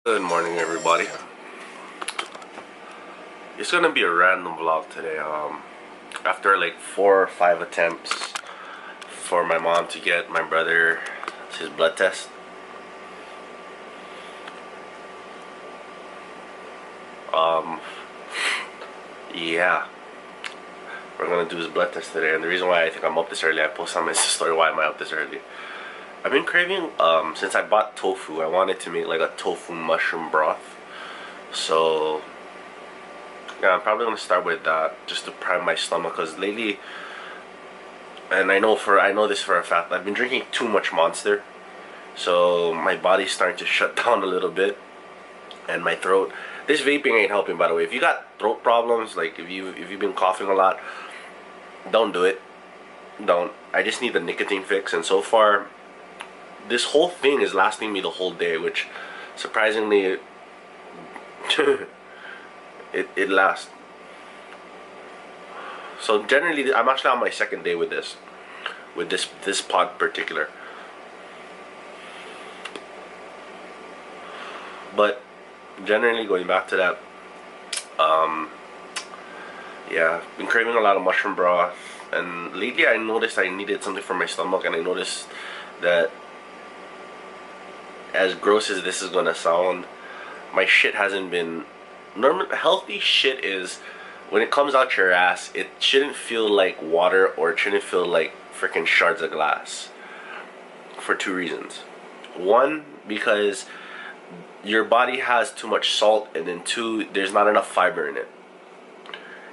Good morning, everybody. It's gonna be a random vlog today. After like 4 or 5 attempts for my mom to get my brother his blood test, um, yeah, we're gonna do his blood test today. And the reason why I think I'm up this early, I posted on my story. Why am I up this early? I've been craving. Since I bought tofu, I wanted to make like a tofu mushroom broth. So yeah, I'm probably gonna start with that just to prime my stomach. Cause lately, and I know this for a fact, I've been drinking too much Monster, so my body's starting to shut down a little bit, and my throat. This vaping ain't helping, by the way. If you got throat problems, like if you've been coughing a lot, don't do it. Don't. I just need the nicotine fix, and so far, this whole thing is lasting me the whole day, which surprisingly, it lasts. So generally, I'm actually on my second day with this pod particular. But generally, going back to that, yeah, been craving a lot of mushroom broth, and lately I noticed I needed something for my stomach, and I noticed that, as gross as this is gonna sound, my shit hasn't been normal. Healthy shit is, when it comes out your ass, it shouldn't feel like water, or it shouldn't feel like freaking shards of glass, for two reasons. One, because your body has too much salt, and then two, there's not enough fiber in it.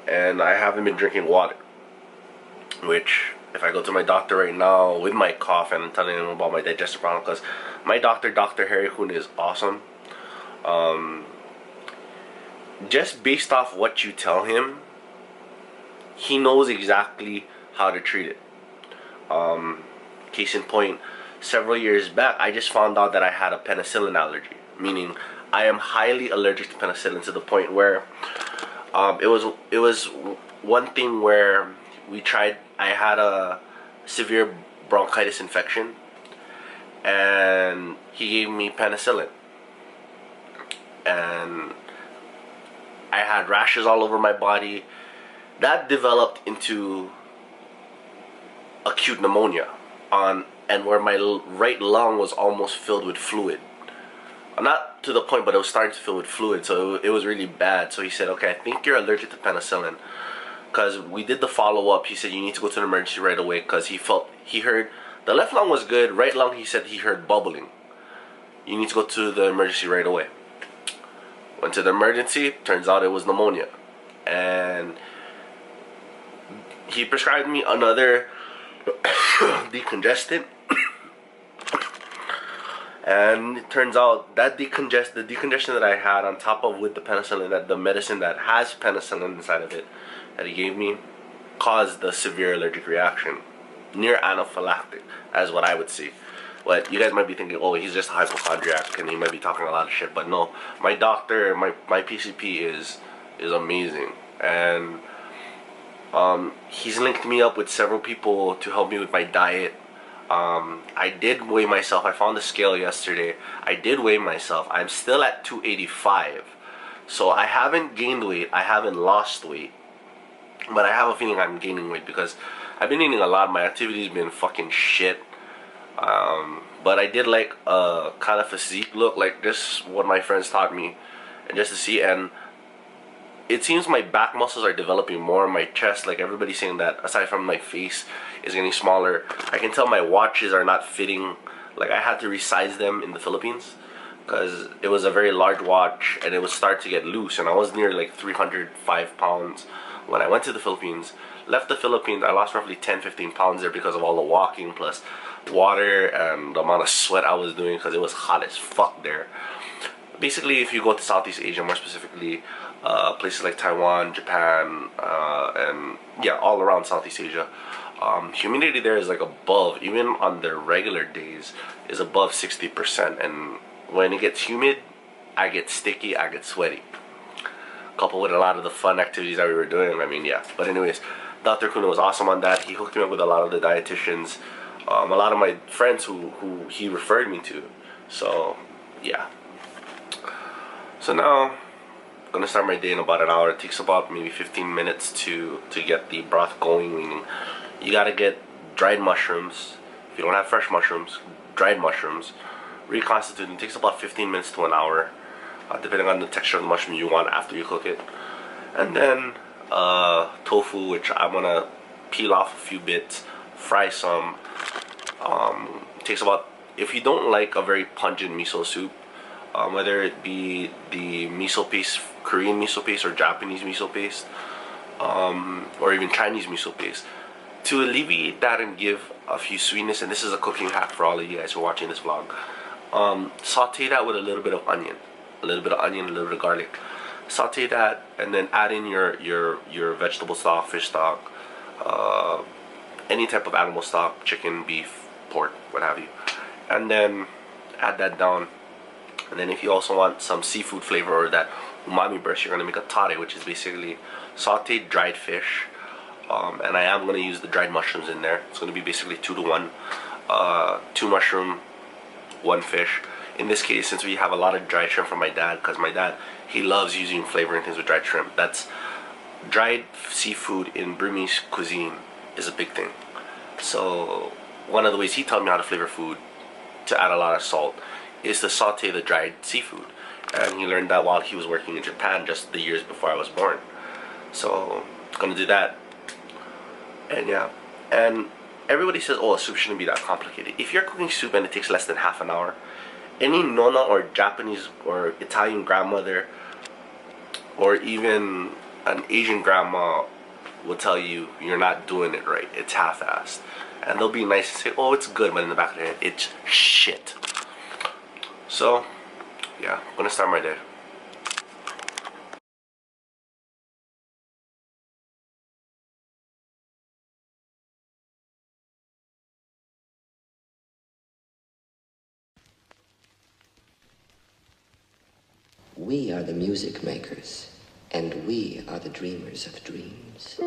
And I haven't been drinking water, which, if I go to my doctor right now with my cough and I'm telling him about my digestive problem, because my doctor, Dr. Harry Kuhn, is awesome. Just based off what you tell him, he knows exactly how to treat it. Case in point, several years back, I just found out that I had a penicillin allergy, meaning I am highly allergic to penicillin, to the point where it was one thing where I had a severe bronchitis infection, and he gave me penicillin, and I had rashes all over my body. That developed into acute pneumonia, and where my right lung was almost filled with fluid. Not to the point, but it was starting to fill with fluid, so it was really bad. So he said, okay, I think you're allergic to penicillin. Because we did the follow-up, he said you need to go to the emergency right away, because he heard the left lung was good, right lung he said he heard bubbling. You need to go to the emergency right away. Went to the emergency, turns out it was pneumonia. And he prescribed me another decongestant. And it turns out that the decongestion that I had, on top of with the penicillin, that the medicine that has penicillin inside of it that he gave me, caused the severe allergic reaction. Near anaphylactic, as what I would see. But you guys might be thinking, oh, he's just a hypochondriac and he might be talking a lot of shit. But no, my doctor, my PCP is amazing. And he's linked me up with several people to help me with my diet. I did weigh myself. I found the scale yesterday. I did weigh myself. I'm still at 285. So I haven't gained weight. I haven't lost weight. But I have a feeling I'm gaining weight because I've been eating a lot. My activity's been fucking shit. But I did like a kind of physique look, like this, what my friends taught me, and just to see. And it seems my back muscles are developing more. My chest, like everybody's saying that, aside from my face, is getting smaller. I can tell my watches are not fitting. Like, I had to resize them in the Philippines because it was a very large watch and it would start to get loose. And I was near like 305 pounds when I went to the Philippines. Left the Philippines, I lost roughly 10-15 pounds there because of all the walking plus water and the amount of sweat I was doing because it was hot as fuck there. Basically, if you go to Southeast Asia, more specifically places like Taiwan, Japan, and yeah, all around Southeast Asia, humidity there is like above, even on the regular days, is above 60%. And when it gets humid, I get sticky, I get sweaty. Coupled with a lot of the fun activities that we were doing, I mean, yeah. But anyways, Dr. Kuna was awesome on that. He hooked me up with a lot of the dietitians, a lot of my friends who he referred me to. So, yeah. So now, I'm gonna start my day in about an hour. It takes about maybe 15 minutes to get the broth going. Meaning, you gotta get dried mushrooms. If you don't have fresh mushrooms, dried mushrooms, reconstitute. It takes about 15 minutes to an hour, depending on the texture of the mushroom you want after you cook it. And then tofu, which I'm gonna peel off a few bits, fry some. Takes about, if you don't like a very pungent miso soup, whether it be the miso paste, Korean miso paste or Japanese miso paste, or even Chinese miso paste, to alleviate that and give a few sweetness, and this is a cooking hack for all of you guys who are watching this vlog, saute that with a little bit of onion, a little bit of garlic. Saute that and then add in your vegetable stock, fish stock, any type of animal stock, chicken, beef, pork, what have you, and then add that down. And then if you also want some seafood flavor or that umami burst, you're going to make a tare, which is basically sauteed dried fish. And I am going to use the dried mushrooms in there. It's going to be basically 2 to 1. 2 mushroom, 1 fish. In this case, since we have a lot of dried shrimp from my dad, because my dad, he loves using flavoring things with dried shrimp. That's dried seafood in Burmese cuisine is a big thing. So one of the ways he taught me how to flavor food, to add a lot of salt, is to saute the dried seafood. And he learned that while he was working in Japan just the years before I was born. So I'm gonna do that. And yeah, and everybody says, oh, a soup shouldn't be that complicated. If you're cooking soup and it takes less than half an hour, any nonna or Japanese or Italian grandmother or even an Asian grandma will tell you you're not doing it right. It's half-assed. And they'll be nice and say, oh, it's good, but in the back of their head, it's shit. So, yeah, I'm gonna start my day. We are the music makers, and we are the dreamers of dreams.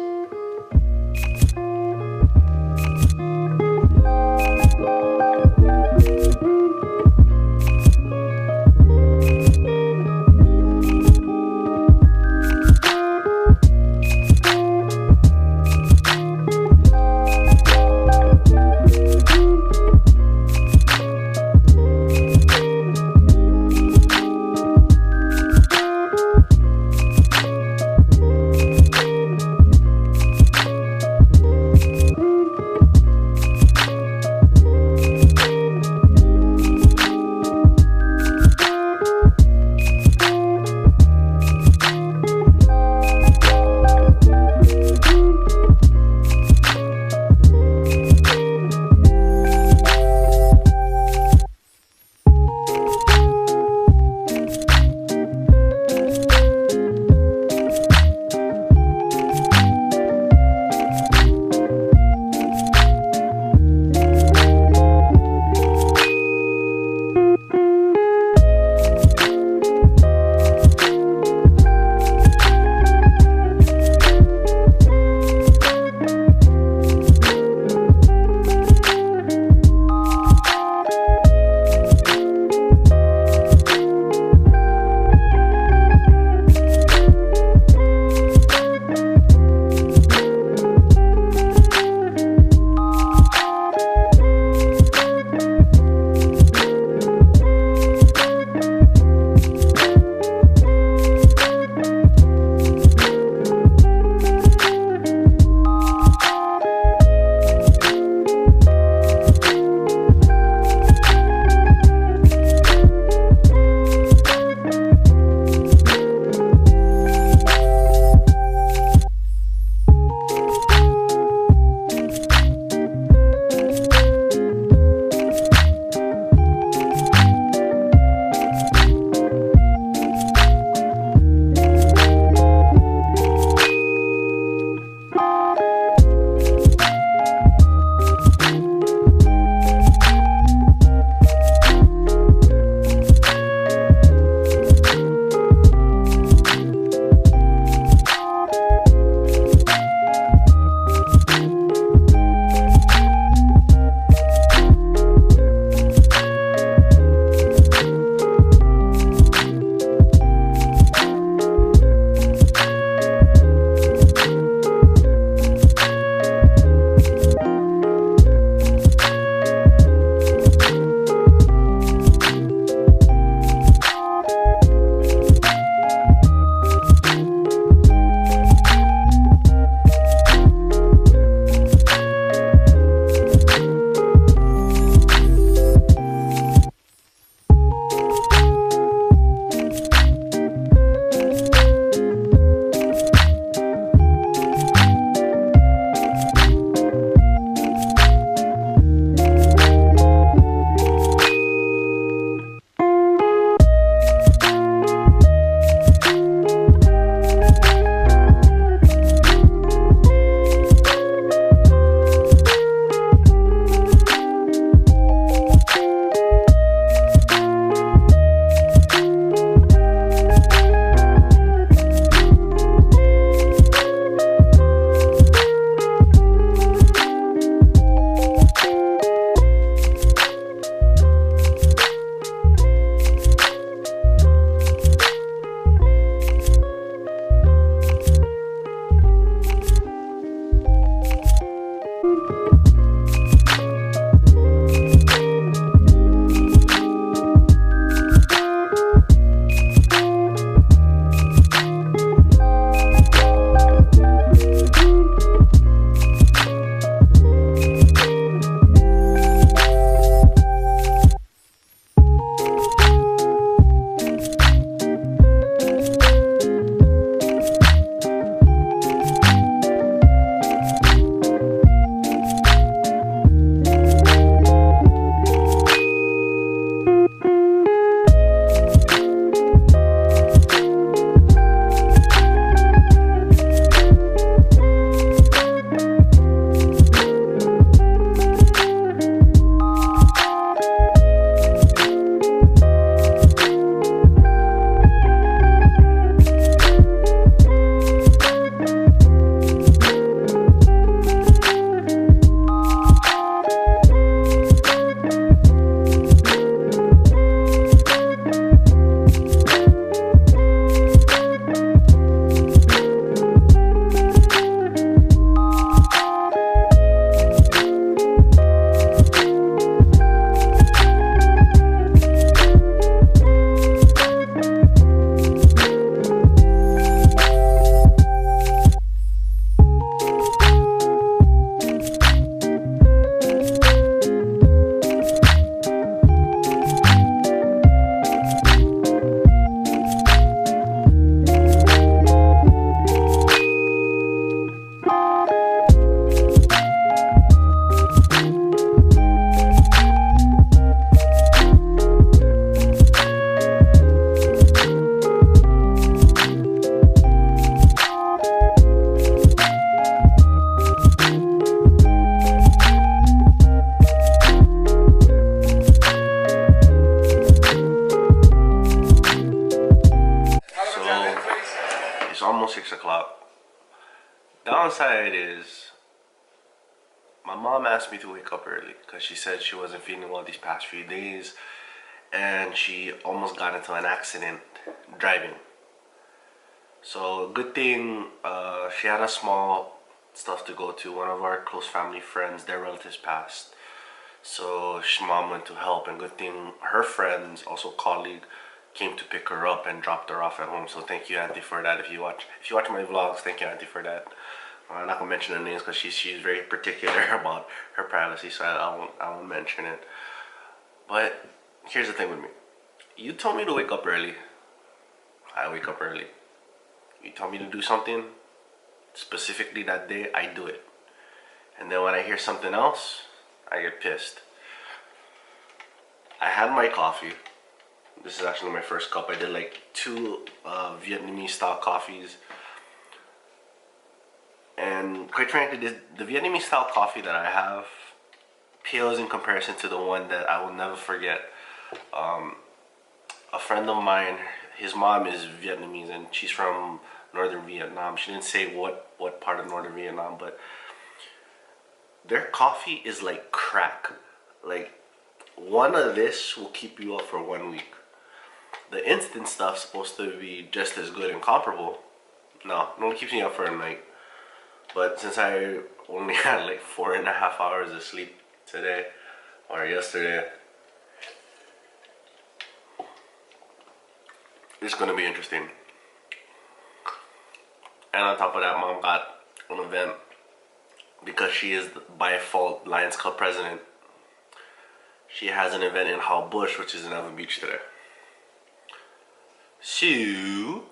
almost 6 o'clock. Downside is my mom asked me to wake up early because she said she wasn't feeling well these past few days, and she almost got into an accident driving. So good thing she had a small stuff to go to. One of our close family friends, their relatives passed. So mom went to help, and good thing her friends, also colleague, came to pick her up and dropped her off at home. So thank you, Auntie, for that. If you watch my vlogs, thank you, Auntie, for that. I'm not gonna mention her names because she's very particular about her privacy, so I won't mention it. But here's the thing with me: you told me to wake up early, I wake up early. You told me to do something specifically that day, I do it. And then when I hear something else, I get pissed. I had my coffee. This is actually my first cup. I did like 2 Vietnamese style coffees. And quite frankly, the Vietnamese style coffee that I have pales in comparison to the one that I will never forget. A friend of mine, his mom is Vietnamese and she's from northern Vietnam. She didn't say what part of northern Vietnam, but their coffee is like crack. Like, one of this will keep you up for 1 week. The instant stuff's supposed to be just as good and comparable. No, it only keeps me up for a night. But since I only had like 4.5 hours of sleep today or yesterday, it's gonna be interesting. And on top of that, mom got an event because she is by default Lions Club president. She has an event in Howell Bush, which is in Evan Beach today. So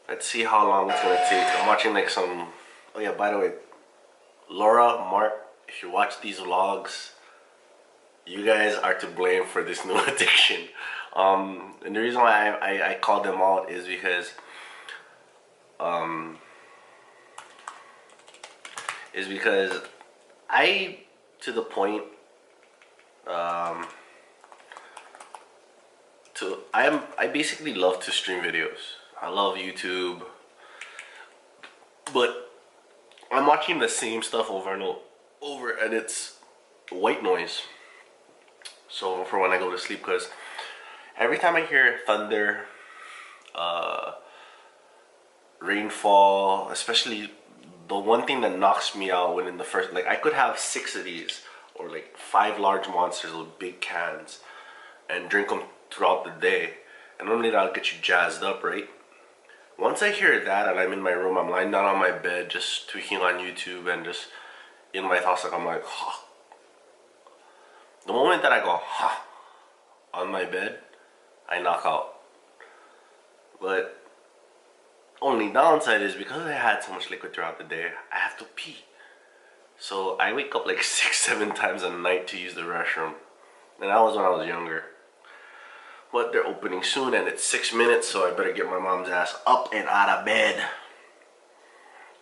let's see how long it's gonna take. I'm watching like some. Oh yeah, by the way, Laura, Mark, if you watch these vlogs, you guys are to blame for this new addiction. And the reason why I called them out is because I, to the point, I basically love to stream videos. I love YouTube, but I'm watching the same stuff over and over, and it's white noise. So for when I go to sleep, because every time I hear thunder, rainfall, especially the one thing that knocks me out when in the first, like I could have 6 of these or like 5 large monsters with big cans and drink them throughout the day, and normally that'll get you jazzed up, right? Once I hear that and I'm in my room, I'm lying down on my bed just tweaking on YouTube and just in my thoughts, like I'm like, huh. The moment that I go, huh, on my bed, I knock out. But only downside is because I had so much liquid throughout the day, I have to pee. So I wake up like 6-7 times a night to use the restroom. And that was when I was younger. But they're opening soon and it's 6 minutes, so I better get my mom's ass up and out of bed.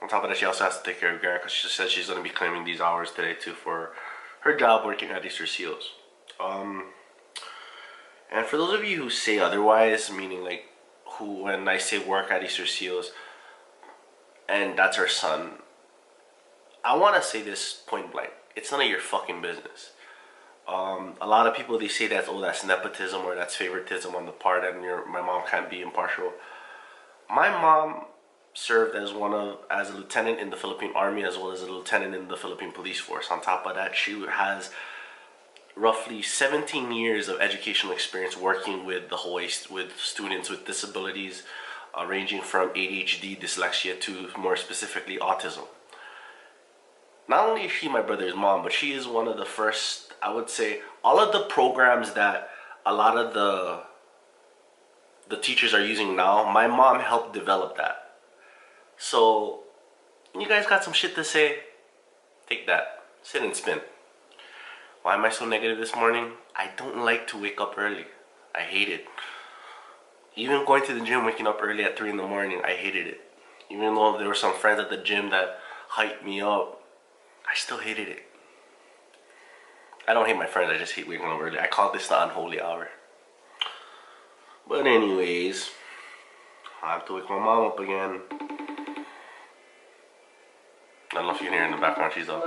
On top of that, she also has to take care of Garrett because she says she's going to be claiming these hours today too for her job working at Easter Seals. And for those of you who say otherwise, meaning like who, when I say work at Easter Seals and that's her son, I want to say this point blank: it's none of your fucking business. A lot of people, they say that, oh, that's nepotism or that's favoritism on the part, and my mom can't be impartial. My mom served as a lieutenant in the Philippine Army as well as a lieutenant in the Philippine Police Force. On top of that, she has roughly 17 years of educational experience working with with students with disabilities ranging from ADHD, dyslexia to more specifically autism. Not only is she my brother's mom, but she is one of the first, I would say, all of the programs that a lot of the teachers are using now, my mom helped develop that. So, you guys got some shit to say? Take that. Sit and spin. Why am I so negative this morning? I don't like to wake up early. I hate it. Even going to the gym, waking up early at 3 in the morning, I hated it. Even though there were some friends at the gym that hyped me up, I still hated it. I don't hate my friends, I just hate waking up early. I call this the unholy hour. But anyways, I have to wake my mom up again. I don't know if you can hear her in the background. She's up.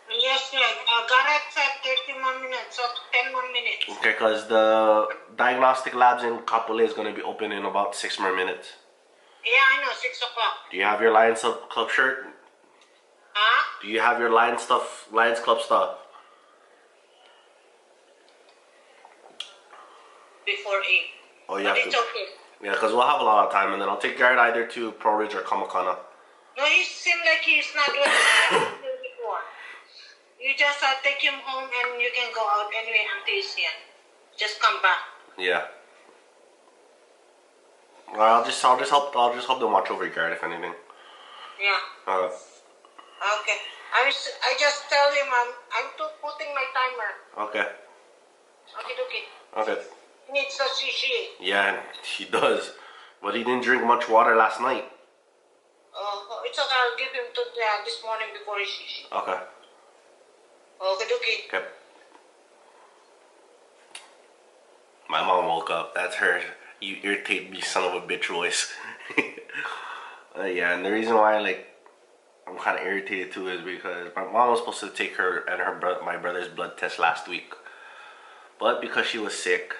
Yes, Garrett said 30 more minutes, so 10 more minutes. Okay, because the diagnostic labs in Kapolei is going to be open in about 6 more minutes. Yeah, I know, 6 o'clock. Do you have your Lions Club shirt? Huh? Do you have your Lions Club stuff? Before 8. Oh, you but have it's to. okay. Yeah, because we'll have a lot of time, and then I'll take Garrett either to Pro Ridge or Kamakana. No, he seemed like he's not well before. You just take him home and you can go out anyway until he's here. Just come back. Yeah. Well, I'll just help them watch over Garrett if anything. Yeah. Okay. I just tell him I'm putting my timer. Okay. Okay. Okay. He needs the shishi. Yeah, he does. But he didn't drink much water last night. It's okay. I'll give him to this morning before his shishi. Okay. Okay. Okay. My mom woke up. That's her. You irritate me, son of a bitch voice. Yeah, and the reason why I'm kind of irritated too is because my mom was supposed to take her and my brother's blood test last week, but because she was sick,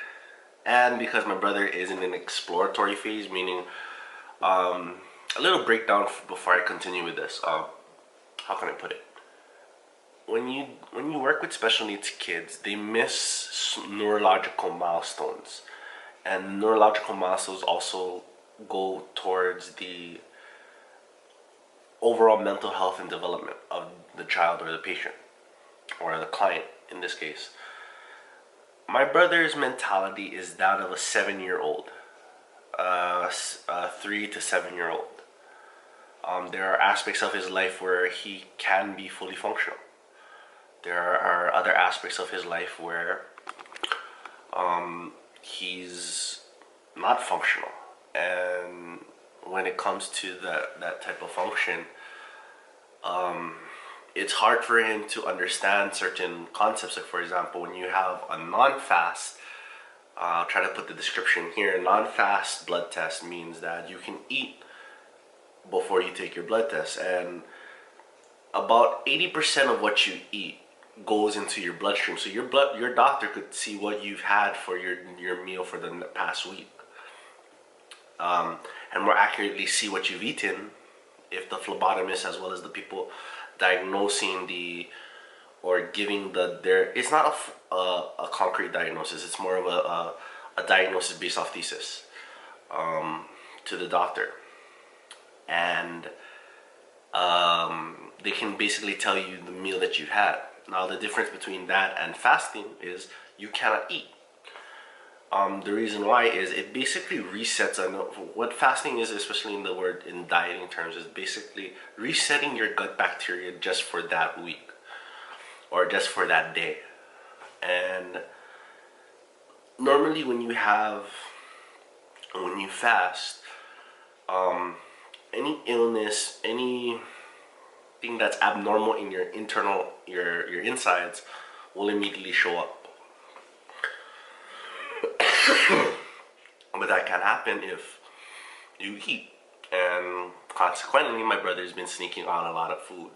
and because my brother is in an exploratory phase, meaning a little breakdown before I continue with this. How can I put it? When you work with special needs kids, they miss neurological milestones, and neurological milestones also go towards the overall mental health and development of the child or the patient or the client in this case. My brother's mentality is that of a 7-year-old, 3 to 7-year-old. There are aspects of his life where he can be fully functional. There are other aspects of his life where he's not functional. And when it comes to that type of function, it's hard for him to understand certain concepts. Like, for example, when you have a non-fast, I'll try to put the description here. Non-fast blood test means that you can eat before you take your blood test, and about 80% of what you eat goes into your bloodstream. So your doctor could see what you've had for your meal for the past week, and more accurately see what you've eaten if the phlebotomist, as well as the people diagnosing or giving it's not a concrete diagnosis. It's more of a diagnosis based off thesis to the doctor, and they can basically tell you the meal that you've had. Now, the difference between that and fasting is you cannot eat. The reason why is it basically resets. I know what fasting is, especially in dieting terms, is basically resetting your gut bacteria just for that week or just for that day. And normally when you fast, any illness, anything that's abnormal in your your insides will immediately show up. But that can happen if you eat, and consequently my brother's been sneaking on a lot of food.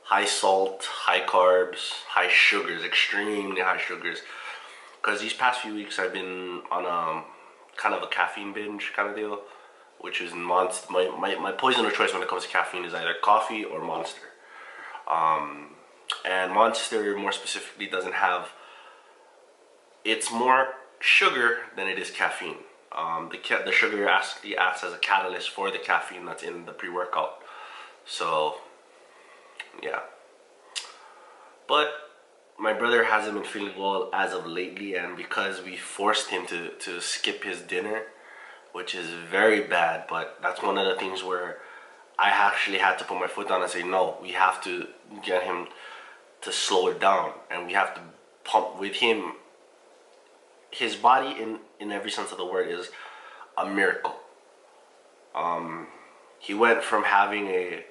High salt, high carbs, high sugars, extremely high sugars. Because these past few weeks I've been on a kind of a caffeine binge kind of deal, which is Monster. My poison of choice when it comes to caffeine is either coffee or Monster. And Monster more specifically doesn't have, it's more sugar than it is caffeine. The sugar actually acts as a catalyst for the caffeine that's in the pre-workout. So, yeah. But my brother hasn't been feeling well as of lately, and because we forced him to skip his dinner, which is very bad, but that's one of the things where I actually had to put my foot down and say, no, we have to get him to slow it down, and we have to pump with him. His body, in every sense of the word, is a miracle. He went from having a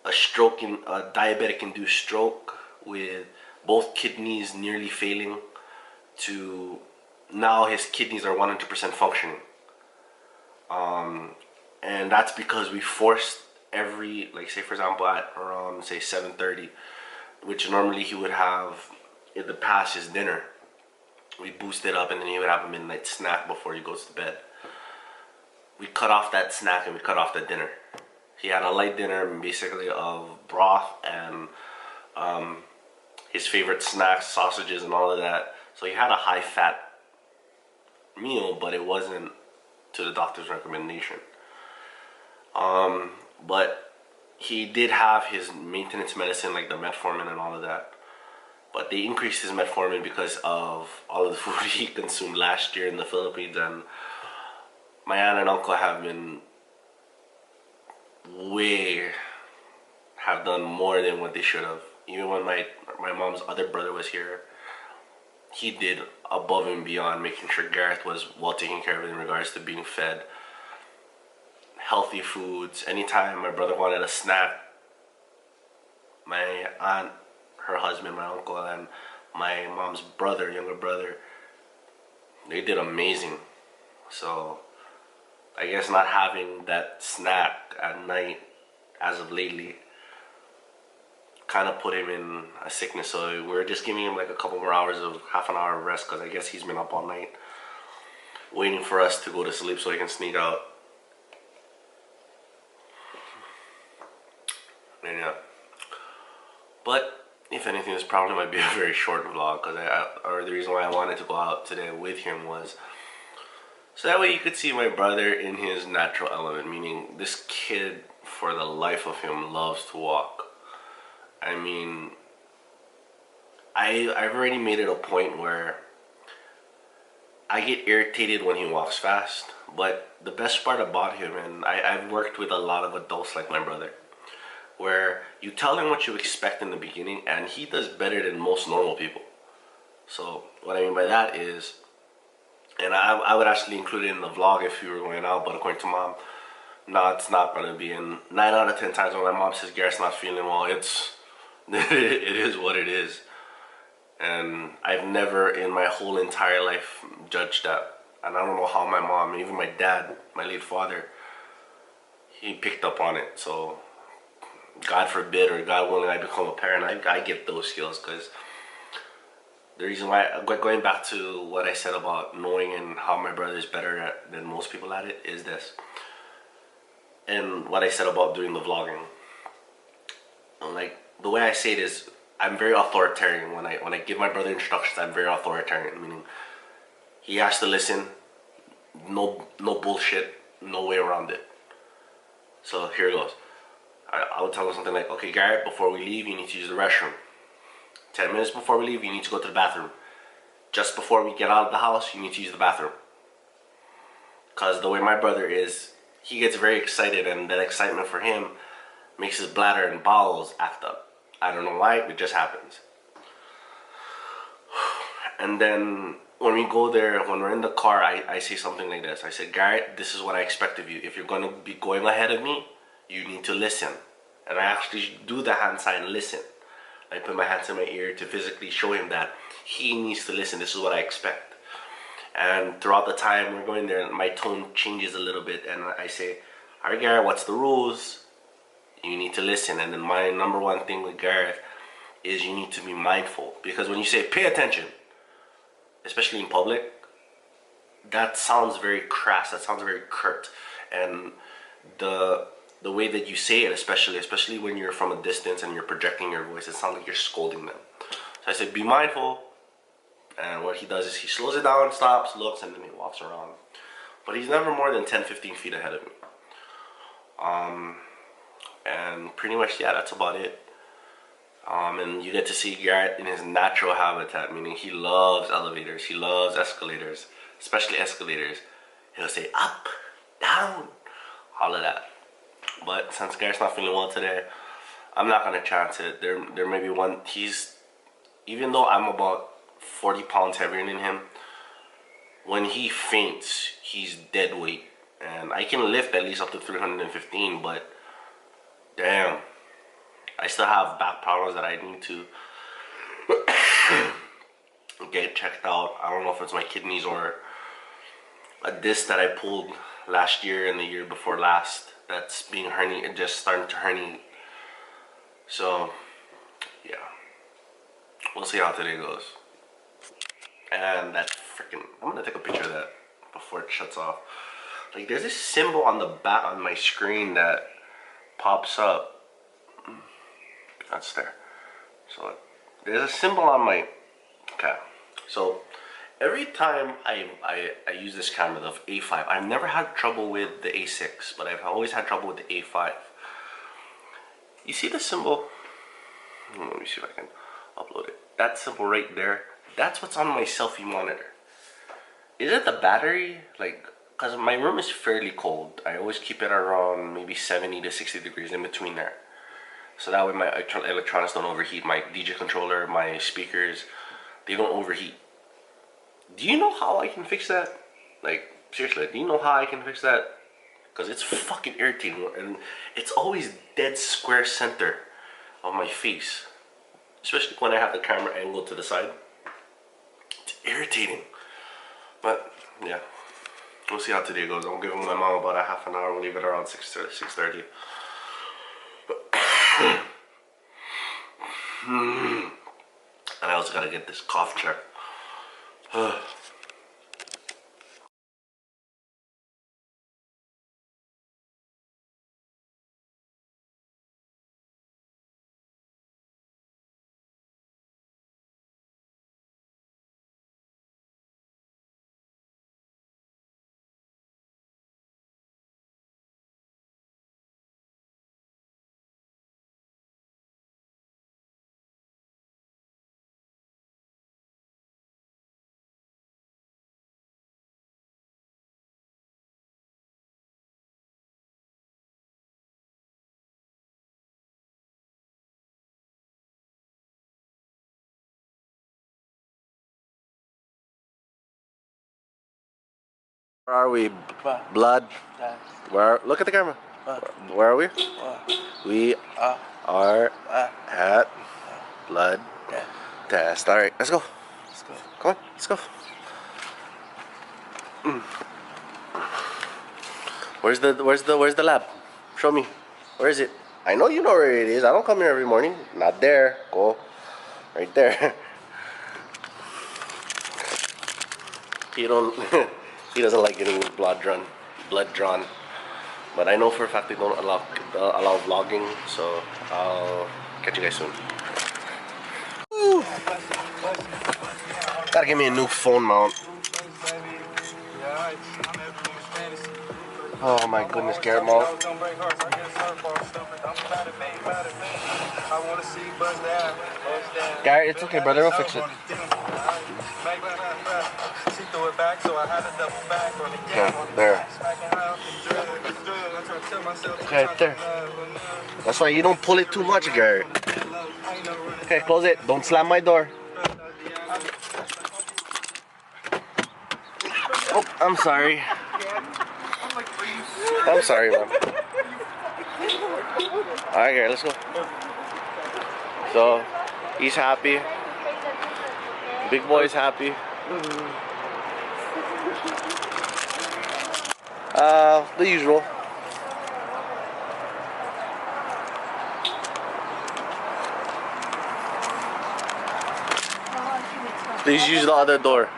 diabetic-induced stroke with both kidneys nearly failing, to now his kidneys are 100% functioning. And that's because we forced every, like, say for example at around say 7:30, which normally he would have in the past his dinner. We boost it up, and then he would have a midnight snack before he goes to bed. We cut off that snack and we cut off the dinner. He had a light dinner basically of broth and his favorite snacks, sausages and all of that. So he had a high fat meal, but it wasn't to the doctor's recommendation. But he did have his maintenance medicine like the metformin and all of that. But they increased his metformin because of all of the food he consumed last year in the Philippines, and my aunt and uncle have been have done more than what they should have. Even when my mom's other brother was here, he did above and beyond making sure Gareth was well taken care of in regards to being fed healthy foods. Anytime my brother wanted a snack, my aunt, her husband, my uncle, and my mom's brother, younger brother, they did amazing. So I guess not having that snack at night as of lately kind of put him in a sickness. So we're just giving him like a couple more hours of half an hour of rest, because I guess he's been up all night waiting for us to go to sleep so he can sneak out. And yeah. But if anything, this probably might be a very short vlog, because or the reason why I wanted to go out today with him was so that way you could see my brother in his natural element, meaning this kid, for the life of him, loves to walk. I mean, I've already made it a point where I get irritated when he walks fast, but the best part about him, and I've worked with a lot of adults like my brother, where you tell him what you expect in the beginning and he does better than most normal people. So what I mean by that is, and I would actually include it in the vlog if we were going out, but according to mom, no, it's not going to be. And 9 out of 10 times when my mom says Garrett's not feeling well, it is what it is. And I've never in my whole entire life judged that. And I don't know how my mom, even my dad, my late father, he picked up on it. So God forbid, or God willing, I become a parent, I get those skills. Because the reason why, going back to what I said about knowing and how my brother is better than most people at it, is this. And what I said about doing the vlogging. Like, the way I say it is, I'm very authoritarian. When I give my brother instructions, I'm very authoritarian. Meaning, he has to listen. No bullshit. No way around it. So here it goes. I would tell him something like, okay, Garrett, before we leave, you need to use the restroom. 10 minutes before we leave, you need to go to the bathroom. Just before we get out of the house, you need to use the bathroom. Because the way my brother is, he gets very excited, and that excitement for him makes his bladder and bowels act up. I don't know why, it just happens. And then when we go there, when we're in the car, I say something like this. I said, Garrett, this is what I expect of you. If you're going to be going ahead of me, you need to listen. And I actually do the hand sign, listen. I put my hands in my ear to physically show him that he needs to listen. This is what I expect. And throughout the time we're going there, my tone changes a little bit, and I say, all right, Garrett, what's the rules? You need to listen. And then my number one thing with Garrett is you need to be mindful. Because when you say pay attention, especially in public, that sounds very crass, that sounds very curt. And the way that you say it, especially when you're from a distance and you're projecting your voice, it sounds like you're scolding them. So I said, be mindful. And what he does is he slows it down, stops, looks, and then he walks around. But he's never more than 10-15 feet ahead of me. And pretty much, yeah, that's about it. And you get to see Garrett in his natural habitat, meaning he loves elevators, he loves escalators, especially escalators. He'll say up, down, all of that. But since Garrett's not feeling well today, I'm not gonna chance it. There may be one. Even though I'm about 40 pounds heavier than him, when he faints, he's dead weight. And I can lift at least up to 315, but damn, I still have back problems that I need to get checked out. I don't know if it's my kidneys or a disc that I pulled last year and the year before last that's being herniated, just starting to herniate. So yeah, we'll see how today goes. And that freaking, I'm gonna take a picture of that before it shuts off. Like, there's this symbol on the back on my screen that pops up. That's there. So there's a symbol on my, okay. So every time I use this camera, the A5, I've never had trouble with the A6, but I've always had trouble with the A5. You see the symbol? Let me see if I can upload it. That symbol right there, that's what's on my selfie monitor. Is it the battery? Like, because my room is fairly cold. I always keep it around maybe 70 to 60 degrees in between there. So that way my electronics don't overheat. My DJ controller, my speakers, they don't overheat. Do you know how I can fix that? Like, seriously, do you know how I can fix that? Because it's fucking irritating, and it's always dead square center of my face. Especially when I have the camera angled to the side. It's irritating. But, yeah. We'll see how today goes. I'm giving my mom about a half an hour. We'll leave it around 6:30. And I also gotta get this cough check. Where are we? Blood. Where? Look at the camera. Where are we? We are at blood test. All right, let's go. Let's go. Come on, let's go. Where's the lab? Show me. Where is it? I know you know where it is. I don't come here every morning. Not there. Go right there. He don't. He doesn't like getting blood drawn. But I know for a fact they don't allow vlogging. So I'll catch you guys soon. Woo. Gotta give me a new phone mount. Oh my goodness, Garrett mount. Garrett, it's okay, brother. We'll fix it. Yeah, there. Okay, there. That's why you don't pull it too much, Garrett. Okay, close it. Don't slam my door. Oh, I'm sorry. I'm sorry, man. Alright, Garrett, let's go. So, he's happy. Big boy's happy. The usual. Please use the other door.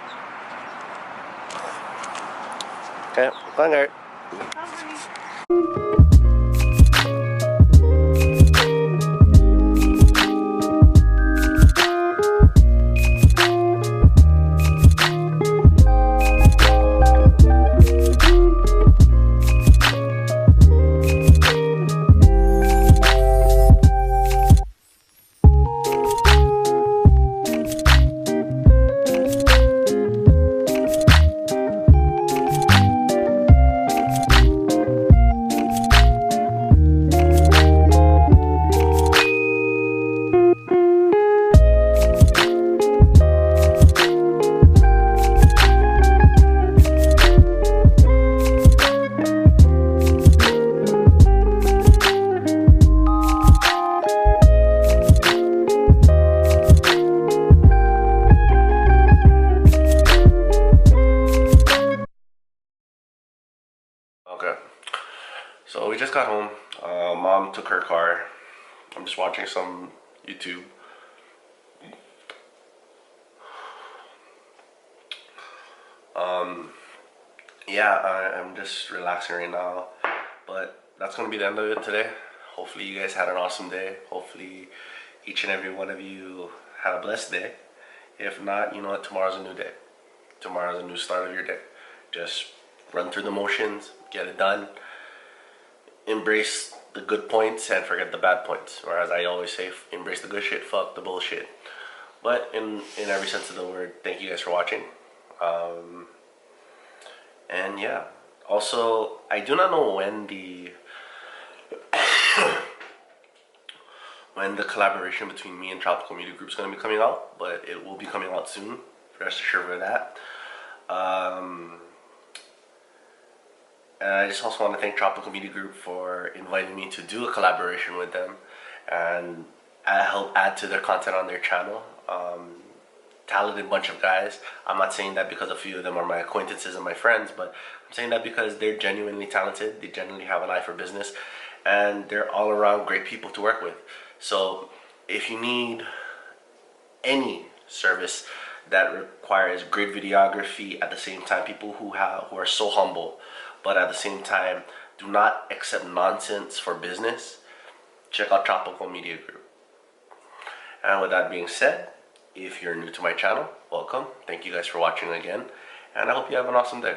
Okay, come on, Garrett. just got home. Mom took her car. I'm just watching some YouTube. Yeah, I'm just relaxing right now. But that's gonna be the end of it today. Hopefully you guys had an awesome day. Hopefully each and every one of you had a blessed day. If not, you know what? Tomorrow's a new day. Tomorrow's a new start of your day. Just run through the motions, get it done. Embrace the good points and forget the bad points. Or as I always say, embrace the good shit, fuck the bullshit. But in every sense of the word, thank you guys for watching. And yeah, also I do not know when the collaboration between me and Tropical Media Group is going to be coming out, but it will be coming out soon. Rest assured of that. And I just also want to thank Tropical Media Group for inviting me to do a collaboration with them and help add to their content on their channel. Talented bunch of guys. I'm not saying that because a few of them are my acquaintances and my friends, but I'm saying that because they're genuinely talented. They genuinely have an eye for business, and they're all around great people to work with. So if you need any service that requires great videography, at the same time people who are so humble, but at the same time do not accept nonsense for business, check out Tropical Media Group. And with that being said, if you're new to my channel, welcome. Thank you guys for watching again, and I hope you have an awesome day.